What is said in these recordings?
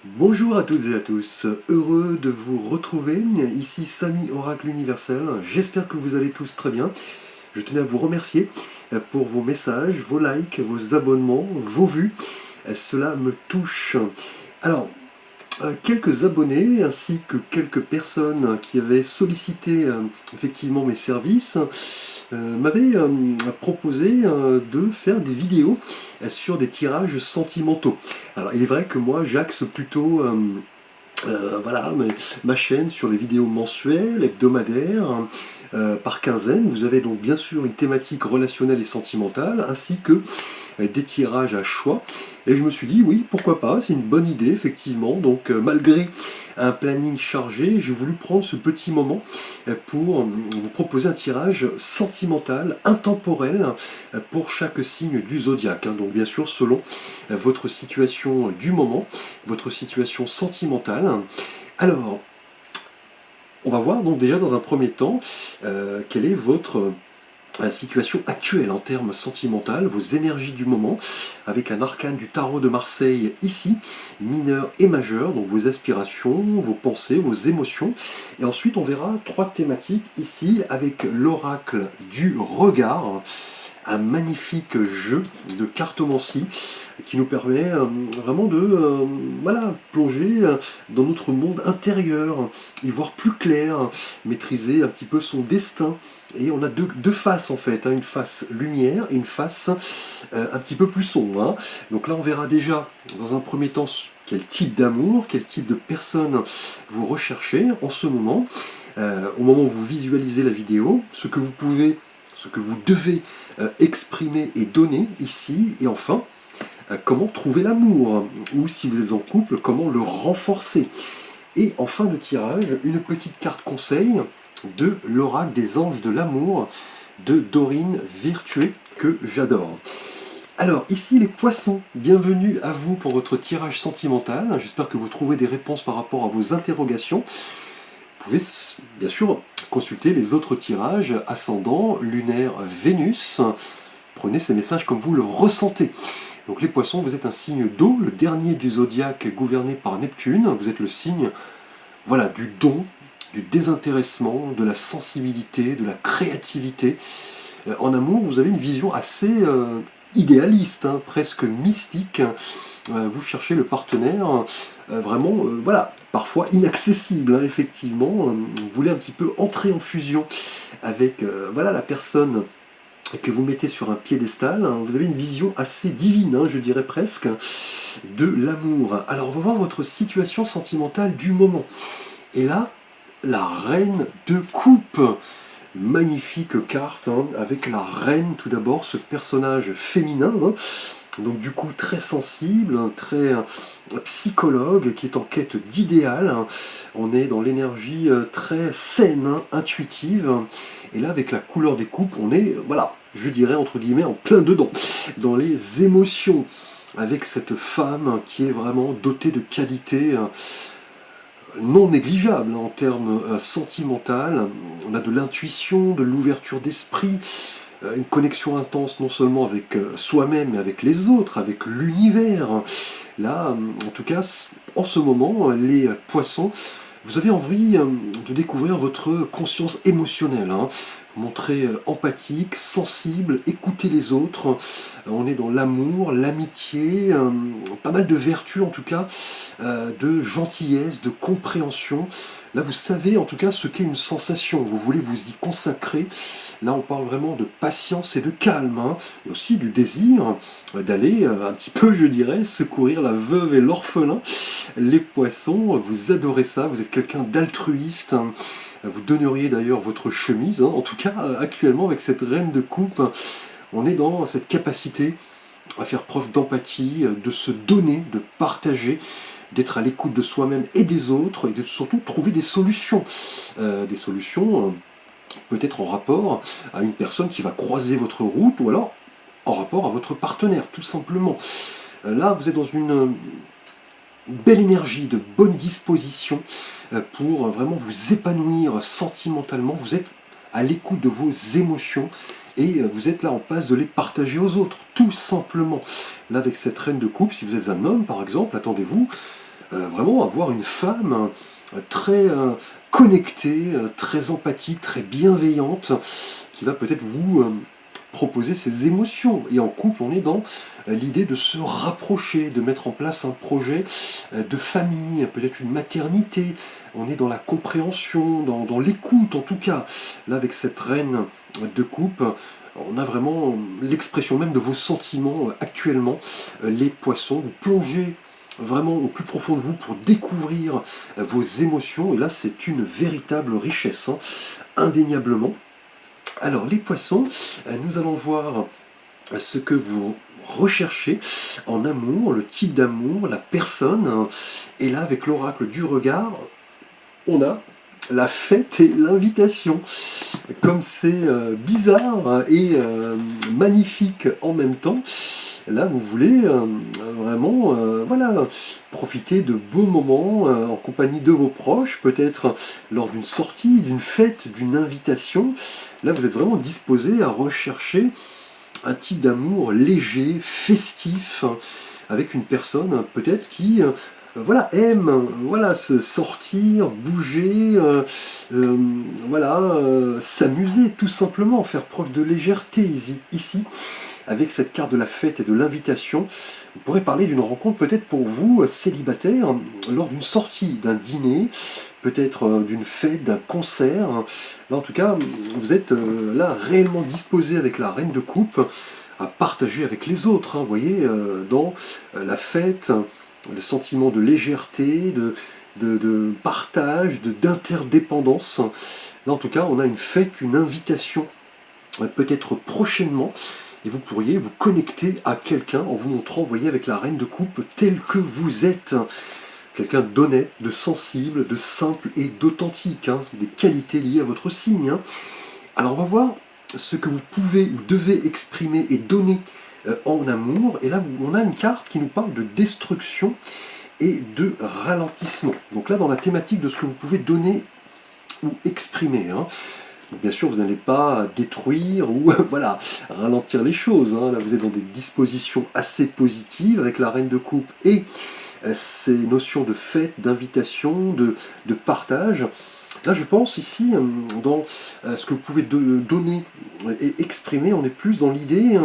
Bonjour à toutes et à tous, heureux de vous retrouver, ici Samy Oracle Universel, j'espère que vous allez tous très bien. Je tenais à vous remercier pour vos messages, vos likes, vos abonnements, vos vues, cela me touche. Alors, quelques abonnés ainsi que quelques personnes qui avaient sollicité effectivement mes services m'avaient proposé de faire des vidéos sur des tirages sentimentaux. Alors il est vrai que moi j'axe plutôt voilà, ma chaîne sur les vidéos mensuelles, hebdomadaires, par quinzaine. Vous avez donc bien sûr une thématique relationnelle et sentimentale, ainsi que des tirages à choix. Et je me suis dit, oui, pourquoi pas, c'est une bonne idée, effectivement. Donc, malgré un planning chargé, j'ai voulu prendre ce petit moment pour vous proposer un tirage sentimental, intemporel, pour chaque signe du zodiaque. Donc, bien sûr, selon votre situation du moment, votre situation sentimentale. Alors, on va voir donc déjà dans un premier temps quelle est votre situation actuelle en termes sentimental, vos énergies du moment, avec un arcane du tarot de Marseille ici, mineur et majeur, donc vos aspirations, vos pensées, vos émotions. Et ensuite on verra trois thématiques ici avec l'oracle du regard, un magnifique jeu de cartomancie qui nous permet vraiment de voilà, plonger dans notre monde intérieur, y voir plus clair, maîtriser un petit peu son destin. Et on a deux faces en fait, une face lumière et une face un petit peu plus sombre. Donc là on verra déjà dans un premier temps quel type d'amour, quel type de personne vous recherchez en ce moment. Au moment où vous visualisez la vidéo, ce que vous pouvez, ce que vous devez exprimer et donner ici. Et enfin, comment trouver l'amour, ou si vous êtes en couple, comment le renforcer. Et en fin de tirage, une petite carte conseil de l'oracle des anges de l'amour de Dorine Virtué, que j'adore. Alors ici les poissons, bienvenue à vous pour votre tirage sentimental. J'espère que vous trouvez des réponses par rapport à vos interrogations. Vous pouvez bien sûr consulter les autres tirages, ascendant, lunaire, Vénus. Prenez ces messages comme vous le ressentez. Donc les poissons, vous êtes un signe d'eau, le dernier du zodiaque gouverné par Neptune. Vous êtes le signe voilà, du don, du désintéressement, de la sensibilité, de la créativité. En amour, vous avez une vision assez idéaliste, presque mystique. Vous cherchez le partenaire vraiment, voilà, parfois inaccessible, effectivement. Vous voulez un petit peu entrer en fusion avec voilà, la personne que vous mettez sur un piédestal. Vous avez une vision assez divine, je dirais presque, de l'amour. Alors on va voir votre situation sentimentale du moment. Et là, la reine de coupe. Magnifique carte, avec la reine tout d'abord, ce personnage féminin, donc du coup très sensible, très psychologue, qui est en quête d'idéal. On est dans l'énergie très saine, intuitive, et là avec la couleur des coupes, on est, voilà, je dirais entre guillemets, en plein dedans, dans les émotions, avec cette femme qui est vraiment dotée de qualités non négligeable en termes sentimental. On a de l'intuition, de l'ouverture d'esprit, une connexion intense non seulement avec soi-même, mais avec les autres, avec l'univers. Là, en tout cas, en ce moment, les poissons, vous avez envie de découvrir votre conscience émotionnelle. Montrer empathique, sensible, écouter les autres. On est dans l'amour, l'amitié, pas mal de vertus en tout cas, de gentillesse, de compréhension. Là vous savez en tout cas ce qu'est une sensation, vous voulez vous y consacrer. Là on parle vraiment de patience et de calme, et aussi du désir d'aller un petit peu, je dirais, secourir la veuve et l'orphelin. Les poissons, vous adorez ça, vous êtes quelqu'un d'altruiste. Vous donneriez d'ailleurs votre chemise, en tout cas actuellement avec cette reine de coupe, on est dans cette capacité à faire preuve d'empathie, de se donner, de partager, d'être à l'écoute de soi-même et des autres, et de surtout trouver des solutions. Des solutions peut-être en rapport à une personne qui va croiser votre route, ou alors en rapport à votre partenaire, tout simplement. Là, vous êtes dans une belle énergie, de bonne disposition pour vraiment vous épanouir sentimentalement. Vous êtes à l'écoute de vos émotions et vous êtes là en passe de les partager aux autres, tout simplement. Là, avec cette reine de coupe, si vous êtes un homme par exemple, attendez-vous vraiment avoir une femme très connectée, très empathique, très bienveillante, qui va peut-être vous proposer ses émotions. Et en couple, on est dans l'idée de se rapprocher, de mettre en place un projet de famille, peut-être une maternité. On est dans la compréhension, dans l'écoute en tout cas. Là, avec cette reine de coupe, on a vraiment l'expression même de vos sentiments actuellement. Les poissons, vous plongez vraiment au plus profond de vous pour découvrir vos émotions. Et là, c'est une véritable richesse, hein, indéniablement. Alors, les poissons, nous allons voir ce que vous recherchez en amour, le type d'amour, la personne. Et là, avec l'oracle du regard, on a la fête et l'invitation. Comme c'est bizarre et magnifique en même temps, là vous voulez vraiment voilà, profiter de beaux moments en compagnie de vos proches, peut-être lors d'une sortie, d'une fête, d'une invitation. Là vous êtes vraiment disposé à rechercher un type d'amour léger, festif, avec une personne peut-être qui voilà, aime voilà, se sortir, bouger, voilà, s'amuser tout simplement, faire preuve de légèreté ici. Avec cette carte de la fête et de l'invitation, vous pourrez parler d'une rencontre peut-être pour vous, célibataire, lors d'une sortie, d'un dîner, peut-être d'une fête, d'un concert. Là en tout cas, vous êtes là réellement disposé avec la reine de coupe à partager avec les autres, hein, vous voyez, dans la fête, le sentiment de légèreté, de partage, d'interdépendance. Là en tout cas, on a une fête, une invitation, peut-être prochainement, et vous pourriez vous connecter à quelqu'un en vous montrant, vous voyez, avec la reine de coupe, tel que vous êtes. Quelqu'un d'honnête, de sensible, de simple et d'authentique, hein, des qualités liées à votre signe. Hein. Alors on va voir ce que vous pouvez ou devez exprimer et donner en amour. Et là, on a une carte qui nous parle de destruction et de ralentissement. Donc là, dans la thématique de ce que vous pouvez donner ou exprimer. Hein. Donc bien sûr, vous n'allez pas détruire ou voilà, ralentir les choses. Hein. Là, vous êtes dans des dispositions assez positives avec la reine de coupe et ces notions de fête, d'invitation, de partage. Là, je pense ici, dans ce que vous pouvez donner et exprimer, on est plus dans l'idée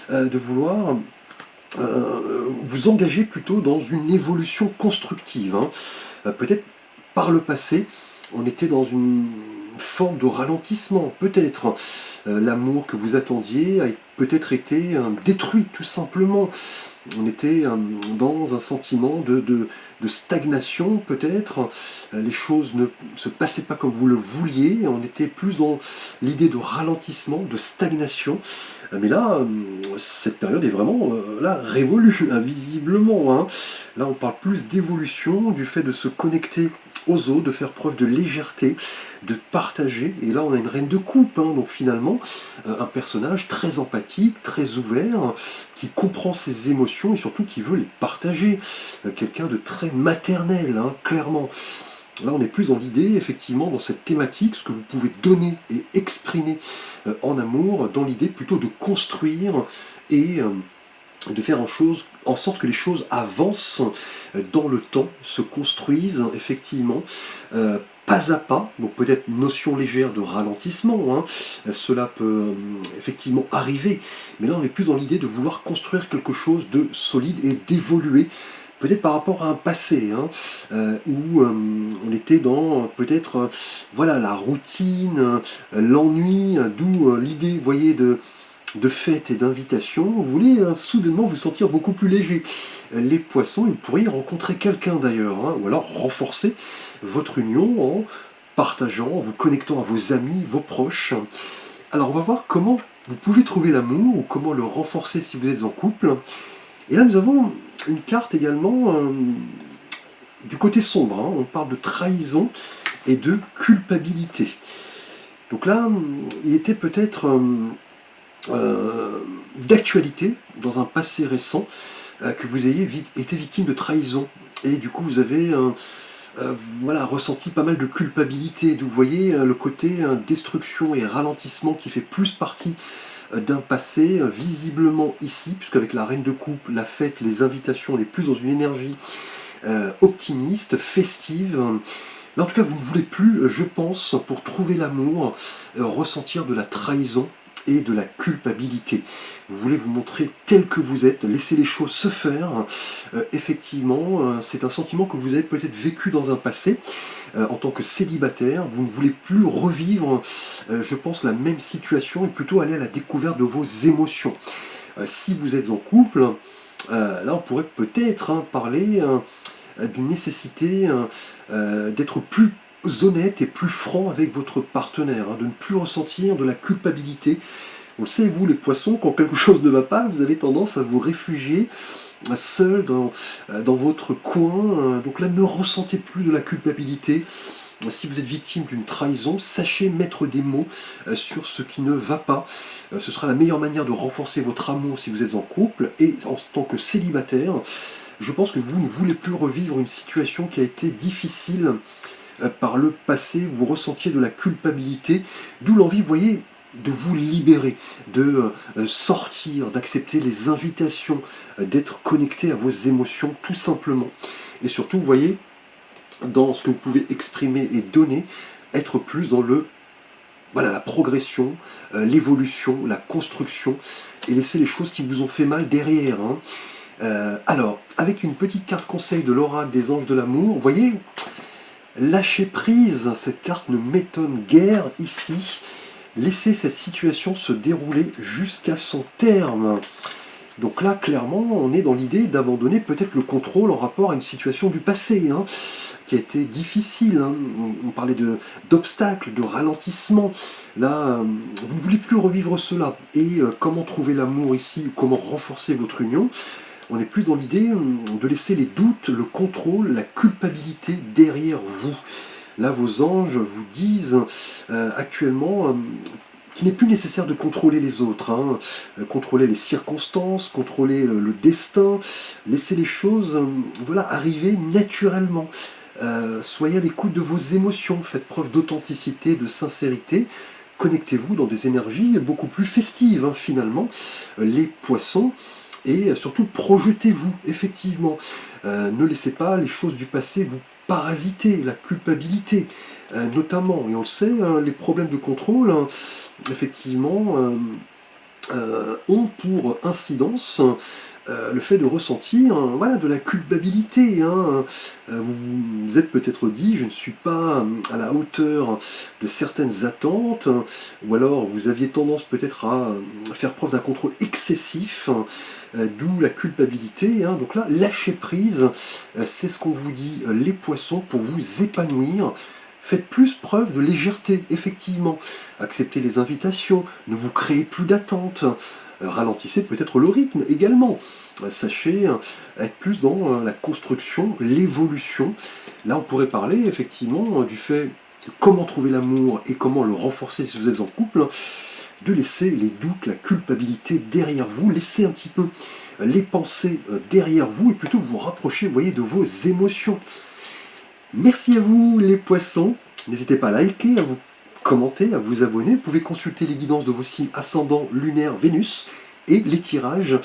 de vouloir vous engager plutôt dans une évolution constructive. Hein. Peut-être par le passé, on était dans une forme de ralentissement, peut-être. L'amour que vous attendiez a peut-être été détruit, tout simplement. On était dans un sentiment de stagnation, peut-être. Les choses ne se passaient pas comme vous le vouliez. On était plus dans l'idée de ralentissement, de stagnation. Mais là, cette période est vraiment là révolue, visiblement. Hein. Là, on parle plus d'évolution, du fait de se connecter aux autres, de faire preuve de légèreté, de partager. Et là, on a une reine de coupe, hein, donc finalement, un personnage très empathique, très ouvert, qui comprend ses émotions et surtout qui veut les partager. Quelqu'un de très maternel, hein, clairement. Là, on est plus dans l'idée, effectivement, dans cette thématique, ce que vous pouvez donner et exprimer en amour, dans l'idée plutôt de construire et de faire en sorte que les choses avancent dans le temps, se construisent effectivement pas à pas, donc peut-être notion légère de ralentissement, hein, cela peut effectivement arriver, mais là on est plus dans l'idée de vouloir construire quelque chose de solide et d'évoluer, peut-être par rapport à un passé, hein, où on était dans peut-être voilà, la routine, l'ennui, d'où l'idée, vous voyez, de fête et d'invitation, vous voulez soudainement vous sentir beaucoup plus léger. Les poissons, vous pourriez rencontrer quelqu'un d'ailleurs, hein, ou alors renforcer votre union en partageant, en vous connectant à vos amis, vos proches. Alors on va voir comment vous pouvez trouver l'amour, ou comment le renforcer si vous êtes en couple. Et là nous avons une carte également du côté sombre, hein, on parle de trahison et de culpabilité. Donc là, il était peut-être d'actualité dans un passé récent que vous ayez été victime de trahison et du coup vous avez voilà, ressenti pas mal de culpabilité, d'où vous voyez le côté destruction et ralentissement qui fait plus partie d'un passé visiblement ici, puisqu'avec la reine de coupe, la fête, les invitations, on est plus dans une énergie optimiste, festive. Là, en tout cas, vous ne voulez plus, je pense, pour trouver l'amour, ressentir de la trahison et de la culpabilité. Vous voulez vous montrer tel que vous êtes, laisser les choses se faire. Effectivement, c'est un sentiment que vous avez peut-être vécu dans un passé. En tant que célibataire, vous ne voulez plus revivre, je pense, la même situation et plutôt aller à la découverte de vos émotions. Si vous êtes en couple, là on pourrait peut-être parler d'une nécessité d'être plus honnête et plus franc avec votre partenaire, de ne plus ressentir de la culpabilité. On le sait, vous les poissons, quand quelque chose ne va pas, vous avez tendance à vous réfugier seul dans votre coin. Donc là, ne ressentez plus de la culpabilité. Si vous êtes victime d'une trahison, sachez mettre des mots sur ce qui ne va pas. Ce sera la meilleure manière de renforcer votre amour si vous êtes en couple. Et en tant que célibataire, je pense que vous ne voulez plus revivre une situation qui a été difficile par le passé. Vous ressentiez de la culpabilité, d'où l'envie, vous voyez, de vous libérer, de sortir, d'accepter les invitations, d'être connecté à vos émotions tout simplement. Et surtout, vous voyez, dans ce que vous pouvez exprimer et donner, être plus dans la progression, l'évolution, la construction, et laisser les choses qui vous ont fait mal derrière. Alors, avec une petite carte conseil de l'oracle des anges de l'amour, vous voyez, lâcher prise, cette carte ne m'étonne guère ici. Laissez cette situation se dérouler jusqu'à son terme. Donc là, clairement, on est dans l'idée d'abandonner peut-être le contrôle en rapport à une situation du passé, qui a été difficile. On parlait d'obstacles, de ralentissement. Là, vous ne voulez plus revivre cela. Et comment trouver l'amour ici, comment renforcer votre union? On n'est plus dans l'idée de laisser les doutes, le contrôle, la culpabilité derrière vous. Là, vos anges vous disent actuellement qu'il n'est plus nécessaire de contrôler les autres, contrôler les circonstances, contrôler le destin, laisser les choses arriver naturellement. Soyez à l'écoute de vos émotions, faites preuve d'authenticité, de sincérité. Connectez-vous dans des énergies beaucoup plus festives, finalement, les poissons. Et surtout, projetez-vous, effectivement. Ne laissez pas les choses du passé vous parasiter, la culpabilité, notamment. Et on le sait, les problèmes de contrôle, effectivement, ont pour incidence le fait de ressentir de la culpabilité. Vous êtes peut-être dit, je ne suis pas à la hauteur de certaines attentes, ou alors vous aviez tendance peut-être à faire preuve d'un contrôle excessif, d'où la culpabilité. Donc là, lâchez prise, c'est ce qu'on vous dit, les poissons, pour vous épanouir. Faites plus preuve de légèreté, effectivement. Acceptez les invitations, ne vous créez plus d'attentes. Ralentissez peut-être le rythme également. Sachez être plus dans la construction, l'évolution. Là, on pourrait parler effectivement du fait de comment trouver l'amour et comment le renforcer si vous êtes en couple, de laisser les doutes, la culpabilité derrière vous, laisser un petit peu les pensées derrière vous et plutôt vous rapprocher, vous voyez, de vos émotions. Merci à vous les poissons, n'hésitez pas à liker, à vous commenter, à vous abonner. Vous pouvez consulter les guidances de vos signes ascendant, lunaire, Vénus et les tirages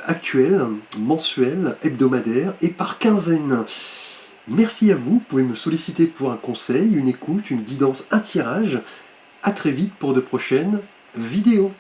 actuels, mensuels, hebdomadaires et par quinzaine. Merci à vous, vous pouvez me solliciter pour un conseil, une écoute, une guidance, un tirage. À très vite pour de prochaines vidéos.